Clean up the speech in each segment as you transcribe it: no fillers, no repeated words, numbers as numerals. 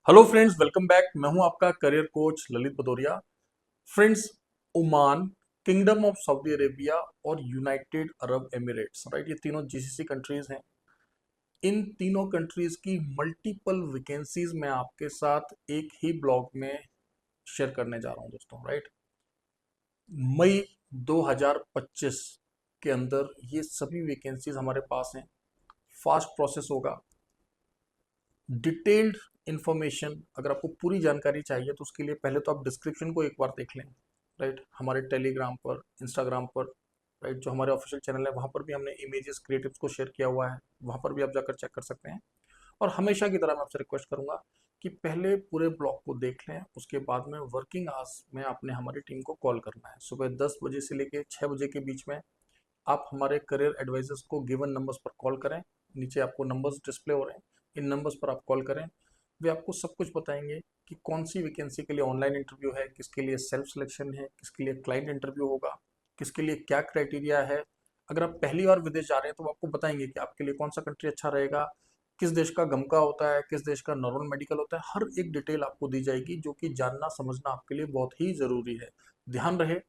Hello friends, welcome back. मैं हूं आपका career coach Lalit Bhadauria. Friends, Oman, kingdom of Saudi Arabia और यूनाइटेड अरब एमिरेट्स, राइट, ये तीनों जीसीसी कंट्रीज हैं। इन तीनों कंट्रीज की मल्टीपल वैकेंसीज मैं आपके साथ एक ही ब्लॉग में शेयर करने जा रहा हूं दोस्तों, राइट। मई 2025 के अंदर ये सभी वैकेंसीज हमारे पास हैं। फास्ट प्रोसेस होगा। डिटेल्ड इंफॉर्मेशन, अगर आपको पूरी जानकारी चाहिए तो उसके लिए पहले तो आप डिस्क्रिप्शन को एक बार देख लें, राइट। हमारे टेलीग्राम पर, इंस्टाग्राम पर, राइट, जो हमारे ऑफिशियल चैनल है वहाँ पर भी हमने इमेजेस क्रिएटिव्स को शेयर किया हुआ है। वहाँ पर भी आप जाकर चेक कर सकते हैं। और हमेशा की तरह मैं आपसे रिक्वेस्ट करूंगा कि पहले पूरे ब्लॉग को देख लें, उसके बाद में वर्किंग आवर्स में आपने हमारी टीम को कॉल करना है। सुबह 10 बजे से लेकर 6 बजे के बीच में आप हमारे करियर एडवाइजर्स को गिवन नंबर्स पर कॉल करें। नीचे आपको नंबर्स डिस्प्ले हो रहे हैं, इन नंबर्स पर आप कॉल करें। वे आपको सब कुछ बताएंगे कि कौन सी वैकेंसी के लिए ऑनलाइन इंटरव्यू है, किसके लिए सेल्फ सिलेक्शन है, किसके लिए क्लाइंट इंटरव्यू होगा, किसके लिए क्या क्राइटेरिया है। अगर आप पहली बार विदेश जा रहे हैं तो वो आपको बताएंगे कि आपके लिए कौन सा कंट्री अच्छा रहेगा, किस देश का गमका होता है, किस देश का नॉर्मल मेडिकल होता है। हर एक डिटेल आपको दी जाएगी, जो कि जानना समझना आपके लिए बहुत ही ज़रूरी है। ध्यान रहे,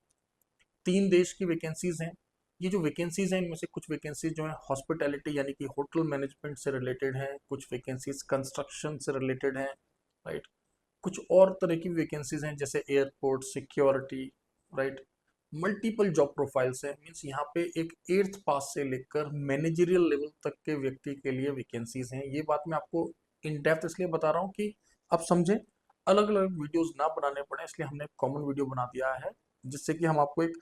3 देश की वैकेंसीज हैं। ये जो वैकेंसीज हैं इनमें से कुछ वैकेंसीज जो है हॉस्पिटैलिटी यानी कि होटल मैनेजमेंट से रिलेटेड हैं, कुछ वैकेंसीज कंस्ट्रक्शन से रिलेटेड हैं, राइट। कुछ और तरह की वैकेंसीज हैं जैसे airport security, right. Multiple job profiles है, मीन्स यहाँ पे एक 8th पास से लेकर मैनेजरियल लेवल तक के व्यक्ति के लिए वैकेंसीज हैं। ये बात मैं आपको इन डेप्थ इसलिए बता रहा हूँ कि आप समझें, अलग अलग वीडियोस ना बनाने पड़े, इसलिए हमने कॉमन वीडियो बना दिया है, जिससे कि हम आपको एक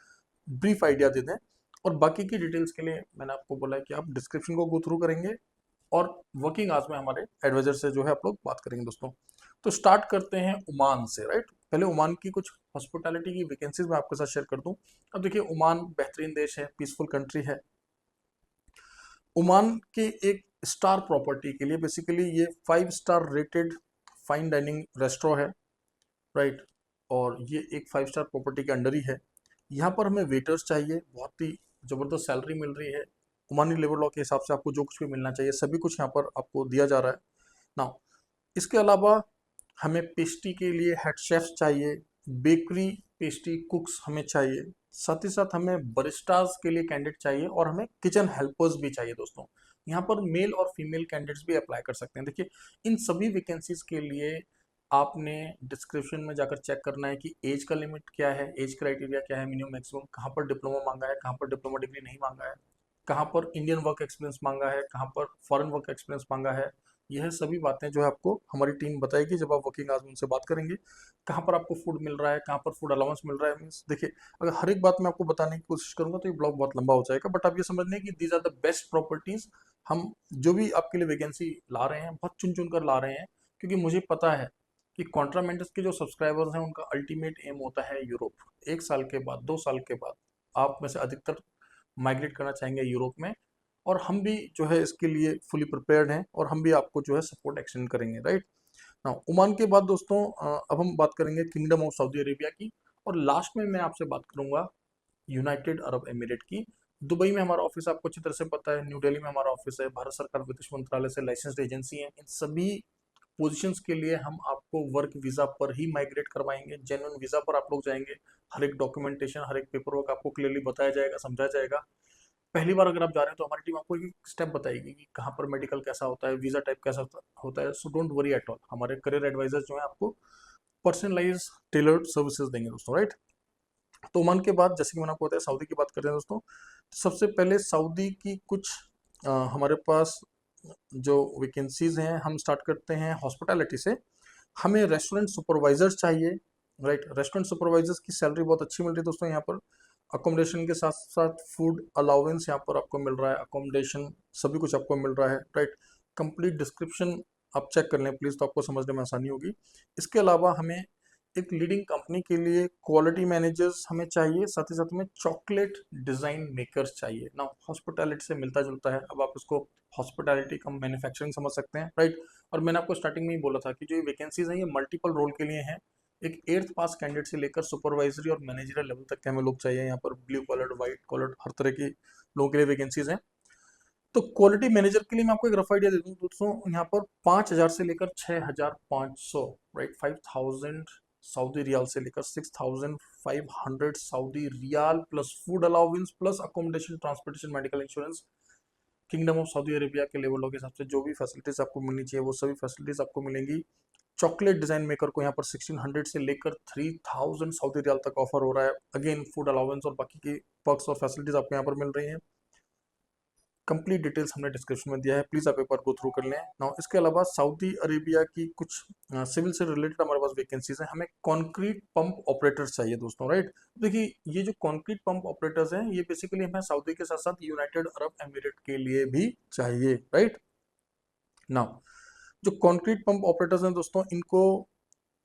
ब्रीफ आइडिया दे दें। और बाकी की डिटेल्स के लिए मैंने आपको बोला है कि आप डिस्क्रिप्शन को गो थ्रू करेंगे और वर्किंग आवर्स में हमारे एडवाइजर से जो है आप लोग बात करेंगे दोस्तों। तो स्टार्ट करते हैं ओमान से, राइट। पहले ओमान की कुछ हॉस्पिटैलिटी की वैकेंसीज मैं आपके साथ शेयर कर दूं। अब देखिए, ओमान बेहतरीन देश है, पीसफुल कंट्री है। ओमान के एक स्टार प्रॉपर्टी के लिए बेसिकली ये 5 star rated fine dining restaurant है, राइट। और ये एक 5 स्टार प्रॉपर्टी के अंडर ही है। यहाँ पर हमें वेटर्स चाहिए, बहुत ही ज़बरदस्त सैलरी मिल रही है। ओमानी लेबर लॉ के हिसाब से आपको जो कुछ भी मिलना चाहिए सभी कुछ यहाँ पर आपको दिया जा रहा है ना। इसके अलावा हमें पेस्ट्री के लिए हेड शेफ्स चाहिए, बेकरी पेस्ट्री कुक्स हमें चाहिए, साथ ही साथ हमें बरिस्टाज के लिए कैंडिडेट चाहिए और हमें किचन हेल्पर्स भी चाहिए दोस्तों। यहाँ पर मेल और फीमेल कैंडिडेट्स भी अप्लाई कर सकते हैं। देखिए, इन सभी वैकेंसीज के लिए आपने डिस्क्रिप्शन में जाकर चेक करना है कि एज का लिमिट क्या है, एज क्राइटेरिया क्या है, मिनिमम मैक्सिमम, कहाँ पर डिप्लोमा मांगा है, कहाँ पर डिप्लोमा डिग्री नहीं मांगा है, कहाँ पर इंडियन वर्क एक्सपीरियंस मांगा है, कहाँ पर फॉरेन वर्क एक्सपीरियंस मांगा है। यह सभी बातें जो है आपको हमारी टीम बताएगी जब आप वर्किंग आवर्स में उनसे बात करेंगे। कहाँ पर आपको फूड मिल रहा है, कहाँ पर फूड अलाउंस मिल रहा है, मीन्स देखिए, अगर हर एक बात मैं आपको बताने की कोशिश करूंगा तो ये ब्लॉग बहुत लंबा हो जाएगा। बट आप ये समझ लें कि these are the best properties. हम जो भी आपके लिए वैकेंसी ला रहे हैं बहुत चुन चुन कर ला रहे हैं, क्योंकि मुझे पता है कि कॉन्ट्रामेंटस के जो सब्सक्राइबर्स हैं उनका अल्टीमेट एम होता है यूरोप। 1 साल के बाद, 2 साल के बाद आप में से अधिकतर माइग्रेट करना चाहेंगे यूरोप में। और हम भी जो है इसके लिए फुली प्रिपेयर्ड हैं और हम भी आपको जो है सपोर्ट एक्सटेंड करेंगे, राइट ना। ओमान के बाद दोस्तों अब हम बात करेंगे किंगडम ऑफ सऊदी अरेबिया की। और लास्ट में मैं आपसे बात करूंगा यूनाइटेड अरब एमिरेट की। दुबई में हमारा ऑफिस आपको अच्छी तरह से पता है, न्यू दिल्ली में हमारा ऑफिस है, भारत सरकार विदेश मंत्रालय से लाइसेंस्ड एजेंसी है। इन सभी पोजीशंस के लिए हम आपको वर्क वीज़ा पर ही माइग्रेट करवाएंगे, जेन्युइन वीज़ा पर आप लोग जाएंगे। हर एक डॉक्यूमेंटेशन, हर एक पेपर वर्क आपको क्लियरली बताया जाएगा, समझा जाएगा। पहली बार अगर आप जा रहे हैं तो हमारी टीम आपको एक स्टेप बताएगी कि कहाँ पर मेडिकल कैसा होता है, वीज़ा टाइप कैसा होता है। So don't worry at all, हमारे करियर एडवाइजर्स जो है आपको पर्सनलाइज टेलर्ड सर्विसेज देंगे दोस्तों, राइट। तो ओमान के बाद जैसे कि मैंने आपको बताया सऊदी की बात करते हैं दोस्तों। सबसे पहले सऊदी की कुछ हमारे पास जो वैकेंसीज हैं, हम स्टार्ट करते हैं हॉस्पिटैलिटी से। हमें रेस्टोरेंट सुपरवाइजर्स चाहिए, राइट। रेस्टोरेंट सुपरवाइजर्स की सैलरी बहुत अच्छी मिल रही है दोस्तों यहाँ पर। अकोमोडेशन के साथ साथ फूड अलाउंस यहाँ पर आपको मिल रहा है, अकोमोडेशन सभी कुछ आपको मिल रहा है, राइट। कंप्लीट डिस्क्रिप्शन आप चेक कर लें प्लीज़, तो आपको समझने में आसानी होगी। इसके अलावा हमें एक लीडिंग कंपनी के लिए क्वालिटी मैनेजर्स हमें चाहिए, साथ ही साथ में चॉकलेट डिज़ाइन मेकर्स चाहिए ना। हॉस्पिटैलिटी से मिलता जुलता है, अब आप इसको हॉस्पिटैलिटी कम मैन्युफैक्चरिंग समझ सकते हैं, राइट। और मैंने आपको स्टार्टिंग में ही बोला था कि जो ये वैकेंसीज हैं ये मल्टीपल रोल के लिए हैं। एक 8th पास कैंडिडेट से लेकर सुपरवाइजरी और मैनेजरियल लेवल तक के हमें लोग चाहिए। यहाँ पर ब्लू कॉलर, व्हाइट कॉलर, हर तरह की लोगों के लिए वैकेंसीज हैं। तो क्वालिटी मैनेजर के लिए मैं आपको एक रफ आइडिया दे दूं दोस्तों, यहाँ पर 5,000 से लेकर 6,500, राइट, 5,000 सऊदी रियाल से लेकर 6,500 Saudi riyal plus food allowance plus accommodation, transportation, medical insurance. Kingdom of Saudi Arabia के लेवल लॉ के हिसाब से जो भी फैसिलिटीज आपको मिलनी चाहिए वो सभी फैसिलिटीज आपको मिलेंगी। चॉकलेट डिजाइन मेकर को यहाँ पर 1,600 से लेकर 3,000 सऊदी रियाल तक ऑफर हो रहा है। अगेन फूड अलाउंस और बाकी की पर्क्स और फैसिलिटीज आपको यहाँ पर मिल रही हैं। कंप्लीट डिटेल्स हमने डिस्क्रिप्शन में दिया है, प्लीज़ आप एक बार गो थ्रू कर लें ना। इसके अलावा सऊदी अरेबिया की कुछ सिविल से रिलेटेड हमारे पास वैकेंसीज हैं। हमें कंक्रीट पंप ऑपरेटर्स चाहिए दोस्तों, राइट। देखिए ये जो कंक्रीट पंप ऑपरेटर्स हैं ये बेसिकली हमें सऊदी के साथ साथ यूनाइटेड अरब एमिरेट के लिए भी चाहिए, राइट ना। जो कंक्रीट पंप ऑपरेटर्स हैं दोस्तों, इनको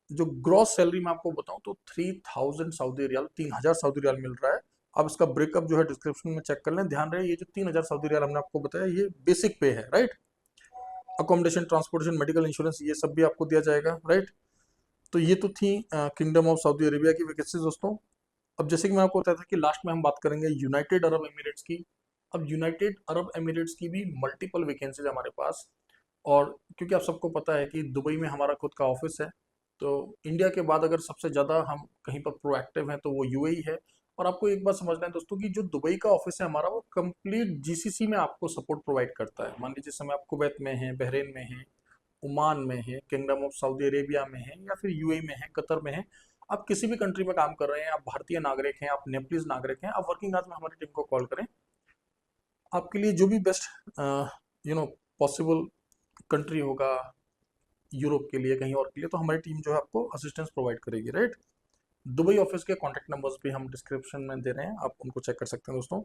जो ग्रॉस सैलरी मैं आपको बताऊं तो 3,000 सऊदी रियाल, 3,000 सऊदी रियाल मिल रहा है। अब इसका ब्रेकअप जो है डिस्क्रिप्शन में चेक कर लें। ध्यान रहे ये जो 3,000 सऊदी रियाल हमने आपको बताया ये बेसिक पे है, right. Accommodation, transportation, medical insurance ये सब भी आपको दिया जाएगा, राइट। तो ये तो थी किंगडम ऑफ सऊदी अरेबिया की वैकेंसीज दोस्तों। अब जैसे कि मैं आपको बताया था कि लास्ट में हम बात करेंगे यूनाइटेड अरब एमिरेट्स की। अब यूनाइटेड अरब एमिरेट्स की भी मल्टीपल वैकेंसीज हमारे पास, और क्योंकि आप सबको पता है कि दुबई में हमारा खुद का ऑफिस है, तो इंडिया के बाद अगर सबसे ज़्यादा हम कहीं पर प्रोएक्टिव हैं तो वो यूएई है। और आपको एक बात समझना है दोस्तों कि जो दुबई का ऑफिस है हमारा वो कंप्लीट जीसीसी में आपको सपोर्ट प्रोवाइड करता है। मान लीजिए समय आप कुवैत में हैं, बहरीन में हैं, ओमान में है, किंगडम ऑफ सऊदी अरेबिया में है, या फिर यूएई में है, कतर में है, आप किसी भी कंट्री में काम कर रहे हैं, आप भारतीय नागरिक हैं, आप नेपलीज नागरिक हैं, आप वर्किंग आवर्स में हमारी टीम को कॉल करें। आपके लिए जो भी बेस्ट पॉसिबल कंट्री होगा यूरोप के लिए, कहीं और के लिए, तो हमारी टीम जो है आपको असिस्टेंस प्रोवाइड करेगी, राइट। दुबई ऑफिस के कॉन्टैक्ट नंबर्स भी हम डिस्क्रिप्शन में दे रहे हैं, आप उनको चेक कर सकते हैं दोस्तों।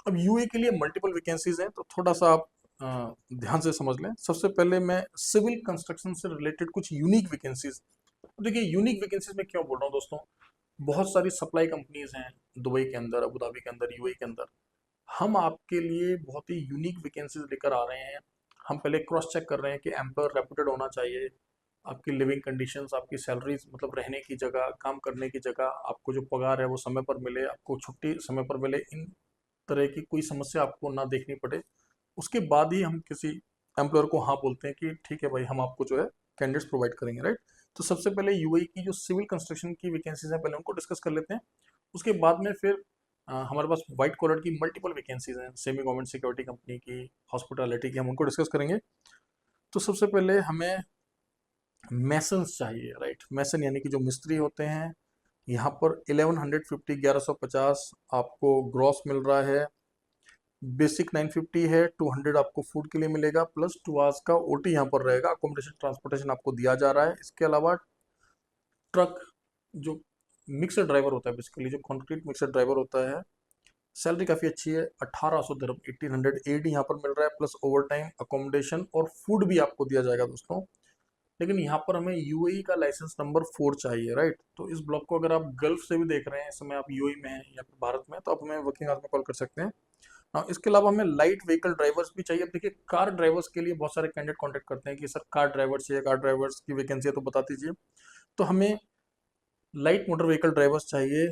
अब यूए के लिए मल्टीपल वैकेंसीज हैं, तो थोड़ा सा आप ध्यान से समझ लें। सबसे पहले मैं सिविल कंस्ट्रक्शन से रिलेटेड कुछ यूनिक वैकेंसीज, देखिए यूनिक वैकेंसीज में क्यों बोल रहा हूँ दोस्तों, बहुत सारी सप्लाई कंपनीज हैं दुबई के अंदर, अबू धाबी के अंदर, यूएई के अंदर। हम आपके लिए बहुत ही यूनिक वैकेंसीज लेकर आ रहे हैं। हम पहले क्रॉस चेक कर रहे हैं कि एम्प्लॉयर रेपुटेड होना चाहिए, आपकी लिविंग कंडीशंस, आपकी सैलरीज, मतलब रहने की जगह, काम करने की जगह, आपको जो पगार है वो समय पर मिले, आपको छुट्टी समय पर मिले, इन तरह की कोई समस्या आपको ना देखनी पड़े। उसके बाद ही हम किसी एम्प्लॉयर को हाँ बोलते हैं कि ठीक है भाई हम आपको जो है कैंडिडेट्स प्रोवाइड करेंगे, राइट। तो सबसे पहले यूएई की जो सिविल कंस्ट्रक्शन की वैकेंसीज हैं पहले उनको डिस्कस कर लेते हैं। उसके बाद में फिर हमारे पास व्हाइट कॉलर की मल्टीपल वैकेंसीज हैं, सेमी गवर्नमेंट सिक्योरिटी कंपनी की, हॉस्पिटैलिटी की, हम उनको डिस्कस करेंगे। तो सबसे पहले हमें मैसन्स चाहिए, राइट। मैसन यानी कि जो मिस्त्री होते हैं। यहाँ पर 1150 आपको ग्रॉस मिल रहा है, बेसिक 950 है, 200 आपको फूड के लिए मिलेगा, प्लस 2 आवर्स का ओटी यहाँ पर रहेगा। अकोमोडेशन, ट्रांसपोर्टेशन आपको दिया जा रहा है। इसके अलावा ट्रक जो मिक्सर ड्राइवर होता है, बेसिकली जो कंक्रीट मिक्सर ड्राइवर होता है, सैलरी काफ़ी अच्छी है, 1,800 दिरहम, 1,800 एडी यहाँ पर मिल रहा है, प्लस ओवर टाइम, अकोमोडेशन और फूड भी आपको दिया जाएगा दोस्तों। लेकिन यहाँ पर हमें यूएई का लाइसेंस नंबर 4 चाहिए, राइट। तो इस ब्लॉक को अगर आप गल्फ से भी देख रहे हैं, इस समय आप यूएई में हैं या फिर भारत में, तो आप हमें वर्किंग आवर्स में कॉल कर सकते हैं। हाँ, इसके अलावा हमें लाइट व्हीकल ड्राइवर्स भी चाहिए। अब देखिए कार ड्राइवर्स के लिए बहुत सारे कैंडिडेट कांटेक्ट करते हैं कि सर कार ड्राइवर चाहिए, कार ड्राइवर्स की वैकेंसी है तो बता दीजिए। तो हमें लाइट मोटर व्हीकल ड्राइवर्स चाहिए।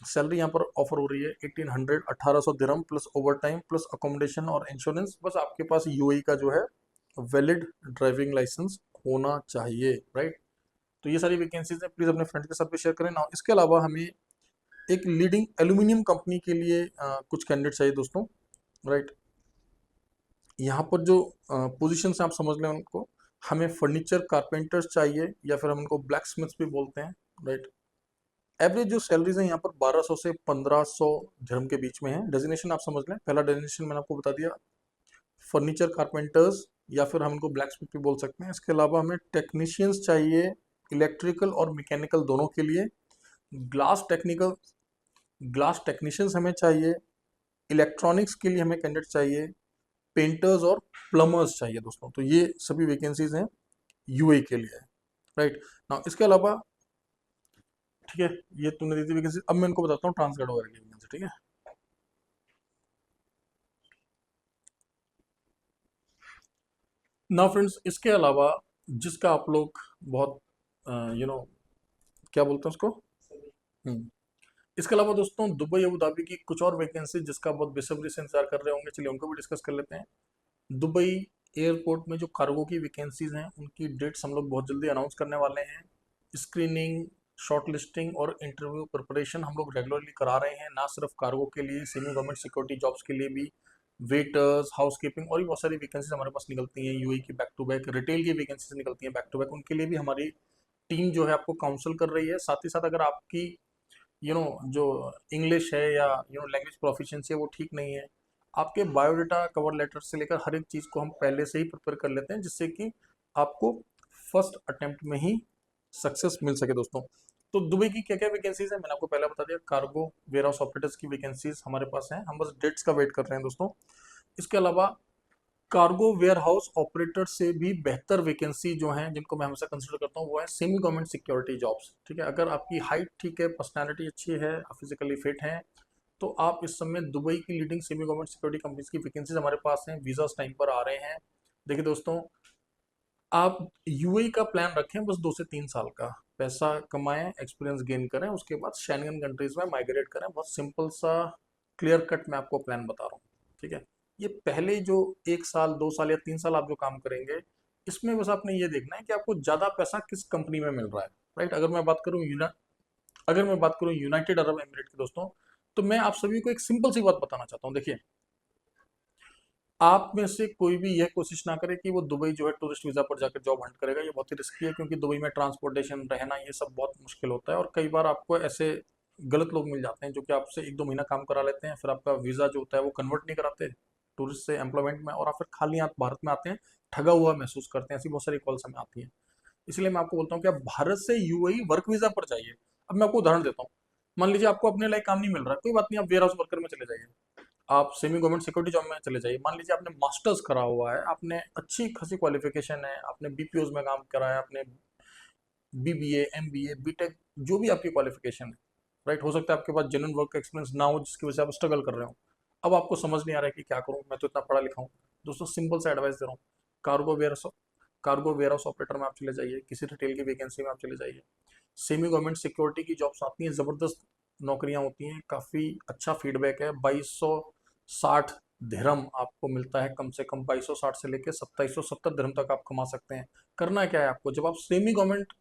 सैलरी यहाँ पर ऑफर हो रही है 1,800, 1,800 dirham, plus overtime, plus accommodation और इंश्योरेंस। बस आपके पास यूएई का जो है वैलिड ड्राइविंग लाइसेंस होना चाहिए, राइट। तो ये सारी वैकेंसीज हैं, प्लीज़ अपने फ्रेंड के साथ भी शेयर करें ना। इसके अलावा हमें एक लीडिंग एल्यूमिनियम कंपनी के लिए कुछ कैंडिडेट चाहिए दोस्तों, राइट। यहाँ पर जो पोजीशंस आप समझ लें उनको, हमें फर्नीचर कारपेंटर्स चाहिए या फिर हम उनको ब्लैक स्मिथ्स भी बोलते हैं, राइट। एवरेज जो सैलरीज हैं यहाँ पर 1,200 से 1,500 दिरहम के बीच में है। डेजिग्नेशन आप समझ लें, पहला डेजिग्नेशन मैंने आपको बता दिया, फर्नीचर कारपेंटर्स या फिर हम उनको ब्लैक स्मिथ भी बोल सकते हैं। इसके अलावा हमें टेक्नीशियंस चाहिए, इलेक्ट्रिकल और मैकेनिकल दोनों के लिए। ग्लास टेक्निकल, ग्लास टेक्नीशियंस हमें चाहिए। इलेक्ट्रॉनिक्स के लिए हमें कैंडिडेट चाहिए। पेंटर्स और प्लम्बर्स चाहिए दोस्तों। तो ये सभी वैकेंसीज हैं यूएई के लिए, राइट ना। इसके अलावा ठीक है, ये तुमने दी थी वैकेंसी। अब मैं इनको बताता हूँ ट्रांसगार्ड वगैरह की वैकेंसी, ठीक है ना फ्रेंड्स। इसके अलावा जिसका आप लोग बहुत यू नो क्या बोलते हैं उसको, हम्म, इसके अलावा दोस्तों दुबई अबू धाबी की कुछ और वैकेंसी जिसका बहुत बेसब्री से इंतजार कर रहे होंगे, चलिए उनको भी डिस्कस कर लेते हैं। दुबई एयरपोर्ट में जो कार्गो की वैकेंसीज हैं उनकी डेट्स हम लोग बहुत जल्दी अनाउंस करने वाले हैं। स्क्रीनिंग, शॉर्ट लिस्टिंग और इंटरव्यू प्रिपरेशन हम लोग रेगुलरली करा रहे हैं, ना सिर्फ कार्गो के लिए, सेमी गवर्नमेंट सिक्योरिटी जॉब्स के लिए भी, वेटर्स, हाउसकीपिंग और भी बहुत सारी वैकेंसीज हमारे पास निकलती हैं। यूएई की बैक टू बैक, रिटेल की वैकेंसीज निकलती हैं बैक टू बैक, उनके लिए भी हमारी टीम जो है आपको काउंसल कर रही है। साथ ही साथ अगर आपकी जो इंग्लिश है या लैंग्वेज प्रोफिशिएंसी है वो ठीक नहीं है, आपके बायोडाटा, कवर लेटर से लेकर हर एक चीज़ को हम पहले से ही प्रिपेयर कर लेते हैं, जिससे कि आपको फर्स्ट अटेम्प्ट में ही सक्सेस मिल सके दोस्तों। तो दुबई की क्या क्या वैकेंसीज है मैंने आपको पहले बता दिया। कार्गो वेयर हाउस ऑपरेटर्स की वैकेंसीज हमारे पास हैं, हम बस डेट्स का वेट कर रहे हैं दोस्तों। इसके अलावा कार्गो वेयर हाउस ऑपरेटर से भी बेहतर वैकेंसी जो हैं, जिनको मैं हमेशा कंसिडर करता हूँ, वो है सेमी गवर्नमेंट सिक्योरिटी जॉब्स। ठीक है, अगर आपकी हाइट ठीक है, पर्सनैलिटी अच्छी है, फिजिकली फिट हैं, तो आप इस समय दुबई की leading semi government security companies की वैकेंसीज हमारे पास हैं, वीजास टाइम पर आ रहे हैं। देखिए दोस्तों, आप यूएई का प्लान रखें बस 2 से 3 साल का, पैसा कमाएं, एक्सपीरियंस गेन करें, उसके बाद शेंगन कंट्रीज में माइग्रेट करें। बहुत सिंपल सा क्लियर कट मैं आपको प्लान बता रहा हूँ। ठीक है, ये पहले जो 1 साल 2 साल या 3 साल आप जो काम करेंगे, इसमें बस आपने ये देखना है कि आपको ज़्यादा पैसा किस कंपनी में मिल रहा है। राइट, अगर मैं बात करूँ यूनाइटेड अरब एमिरेट की दोस्तों, तो मैं आप सभी को एक सिंपल सी बात बताना चाहता हूँ। देखिए, आप में से कोई भी यह कोशिश ना करे कि वो दुबई जो है टूरिस्ट वीज़ा पर जाकर जॉब हंट करेगा। ये बहुत ही रिस्की है, क्योंकि दुबई में ट्रांसपोर्टेशन, रहना, ये सब बहुत मुश्किल होता है, और कई बार आपको ऐसे गलत लोग मिल जाते हैं जो कि आपसे 1-2 महीना काम करा लेते हैं, फिर आपका वीज़ा जो होता है वो कन्वर्ट नहीं कराते टूरिस्ट से एम्प्लॉयमेंट में, और आप फिर खाली हाथ भारत में आते हैं, ठगा हुआ महसूस करते हैं। ऐसी बहुत सारी कॉल्स हमें आती हैं। इसलिए मैं आपको बोलता हूँ कि आप भारत से यूएई वर्क वीज़ा पर जाइए। अब मैं आपको उदाहरण देता हूँ। मान लीजिए आपको अपने लायक काम नहीं मिल रहा है, कोई बात नहीं, आप वेयर हाउस वर्कर में चले जाइए, आप सेमी गवर्नमेंट सिक्योरिटी जॉब में चले जाइए। मान लीजिए आपने मास्टर्स करा हुआ है, आपने अच्छी खासी क्वालिफिकेशन है, आपने बीपीओज में काम करा है, आपने बीबीए, एमबीए, बीटेक, जो भी आपकी क्वालिफिकेशन है, राइट, हो सकता है आपके पास जेन्युइन वर्क एक्सपीरियंस ना हो, जिसकी वजह से आप स्ट्रगल कर रहे हो। अब आपको समझ नहीं आ रहा है कि क्या करूं, मैं तो इतना पढ़ा लिखा हूं। दोस्तों, सिंपल सा एडवाइस दे रहा हूँ। Cargo ware cargo warehouse operator में आप चले जाइए, किसी रिटेल की वैकेंसी में आप चले जाइए। सेमी गवर्नमेंट सिक्योरिटी की जॉब्स आती हैं, ज़बरदस्त नौकरियां होती हैं, काफ़ी अच्छा फीडबैक है। 2260 दिरहम आपको मिलता है, कम से कम 2260 से लेकर 2770 दिरहम तक आप कमा सकते हैं। करना क्या है आपको, जब आप सेमी गवर्नमेंट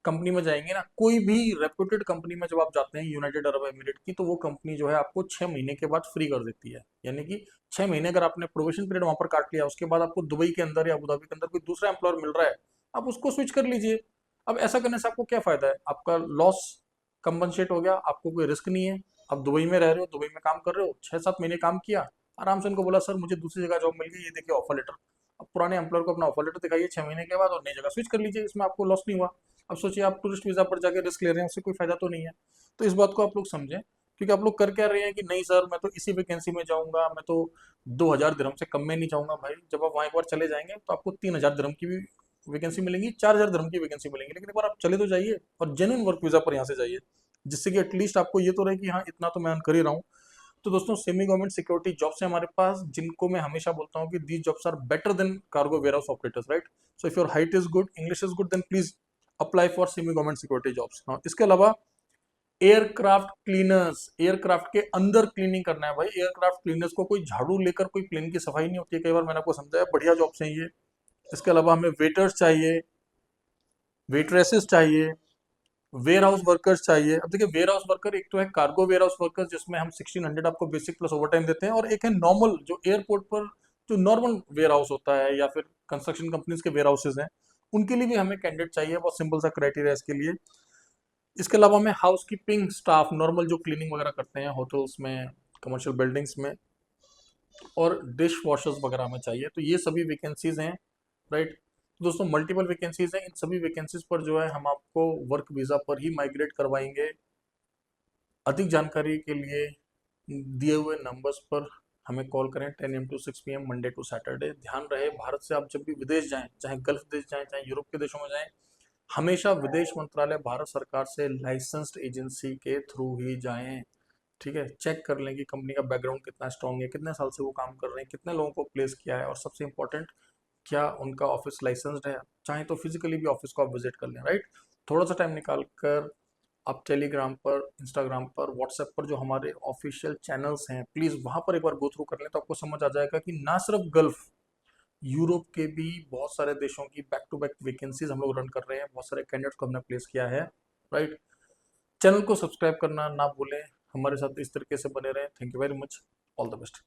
कंपनी में जाएंगे ना, कोई भी रेप्यूटेड कंपनी में जब आप जाते हैं यूनाइटेड अरब एमिरेट की, तो वो कंपनी जो है आपको 6 महीने के बाद फ्री कर देती है। यानी कि 6 महीने अगर आपने प्रोबेशन पीरियड वहां पर काट लिया, उसके बाद आपको दुबई के अंदर या अबू धाबी के अंदर कोई दूसरा एम्प्लॉयर मिल रहा है, आप उसको स्विच कर लीजिए। अब ऐसा करने से आपको क्या फायदा है, आपका लॉस कंपनसेट हो गया, आपको कोई रिस्क नहीं है। आप दुबई में रह रहे हो, दुबई में काम कर रहे हो, 6-7 महीने काम किया, आराम से उनको बोला सर मुझे दूसरी जगह जॉब मिल गई, ये देखिए ऑफर लेटर। अब पुराने एम्प्लॉयर को अपना ऑफर लेटर दिखाइए 6 महीने के बाद, और नई जगह स्विच कर लीजिए, इसमें आपको लॉस नहीं हुआ। अब सोचिए, आप टूरिस्ट वीज़ा पर जाकर रिस्क ले रहे हैं, उससे कोई फायदा तो नहीं है। तो इस बात को आप लोग समझें, क्योंकि आप लोग कर क्या रहे हैं कि नहीं सर मैं तो इसी वैकेंसी में जाऊंगा, मैं तो 2000 दिरहम से कम में नहीं जाऊंगा। भाई, जब आप वहाँ एक बार चले जाएंगे तो आपको 3000 दिरहम की भी वैकेंसी मिलेंगी, 4000 दिरहम की वैकेंसी मिलेंगी, लेकिन एक बार आप चले तो जाइए, और जेन्युइन वर्क वीज़ा पर यहाँ से जाइए, जिससे कि एटलीस्ट आपको ये तो रहे कि हाँ इतना तो मैं अर्न कर ही रहा हूँ। तो दोस्तों, सेमी गवर्नमेंट सिक्योरिटी जॉब्स है हमारे पास, जिनको मैं हमेशा बोलता हूँ कि these jobs are better than cargo warehouse operators, right. So if your height is good, English is good, then please apply for semi government security jobs. इसके अलावा एयरक्राफ्ट क्लीनर्स, एयरक्राफ्ट के अंदर क्लीनिंग करना है। भाई, aircraft cleaners को कोई झाड़ू लेकर कोई प्लेन की सफाई नहीं होती है, कई बार मैंने आपको समझाया, बढ़िया जॉब्स हैं ये। इसके अलावा हमें वेटर्स चाहिए, वेटरेसेस चाहिए, वेयर हाउस वर्कर्स चाहिए। अब देखिए, वेयर हाउस वर्कर एक तो है कार्गो वेयर हाउस वर्कर्स, जिसमें हम 1600 आपको बेसिक प्लस ओवर टाइम देते हैं, और एक है नॉर्मल, जो एयरपोर्ट पर जो नॉर्मल वेयर हाउस होता है, या फिर कंस्ट्रक्शन कंपनीज के वेयर हाउसेज हैं, उनके लिए भी हमें कैंडिडेट चाहिए। बहुत सिंपल सा क्राइटेरिया इसके लिए। इसके अलावा हमें हाउस कीपिंग स्टाफ, नॉर्मल जो क्लीनिंग वगैरह करते हैं होटल्स में, कमर्शियल बिल्डिंग्स में, और डिश वॉशर्स वगैरह हमें चाहिए। तो ये सभी वैकेंसीज हैं, राइट। दोस्तों, मल्टीपल वैकेंसीज हैं, इन सभी वैकेंसीज पर जो है हम आपको वर्क वीज़ा पर ही माइग्रेट करवाएंगे। अधिक जानकारी के लिए दिए हुए नंबर्स पर हमें कॉल करें, 10 AM to 6 PM Monday to Saturday. ध्यान रहे, भारत से आप जब भी विदेश जाएं, चाहे गल्फ देश जाएं, चाहे यूरोप के देशों में जाएं, हमेशा विदेश मंत्रालय, भारत सरकार से लाइसेंस्ड एजेंसी के थ्रू ही जाएं। ठीक है, चेक कर लें कि कंपनी का बैकग्राउंड कितना स्ट्रांग है, कितने साल से वो काम कर रहे हैं, कितने लोगों को प्लेस किया है, और सबसे इंपॉर्टेंट, क्या उनका ऑफिस लाइसेंस्ड है। चाहे तो फिजिकली भी ऑफिस को आप विजिट कर लें, राइट। थोड़ा सा टाइम निकाल कर आप टेलीग्राम पर, इंस्टाग्राम पर, व्हाट्सएप पर जो हमारे ऑफिशियल चैनल्स हैं, प्लीज़ वहाँ पर एक बार गो थ्रू कर लें, तो आपको समझ आ जाएगा कि ना सिर्फ गल्फ, यूरोप के भी बहुत सारे देशों की बैक टू बैक वैकेंसीज हम लोग रन कर रहे हैं, बहुत सारे कैंडिडेट्स को हमने प्लेस किया है, राइट। चैनल को सब्सक्राइब करना ना भूलें, हमारे साथ इस तरीके से बने रहें। Thank you very much, all the best.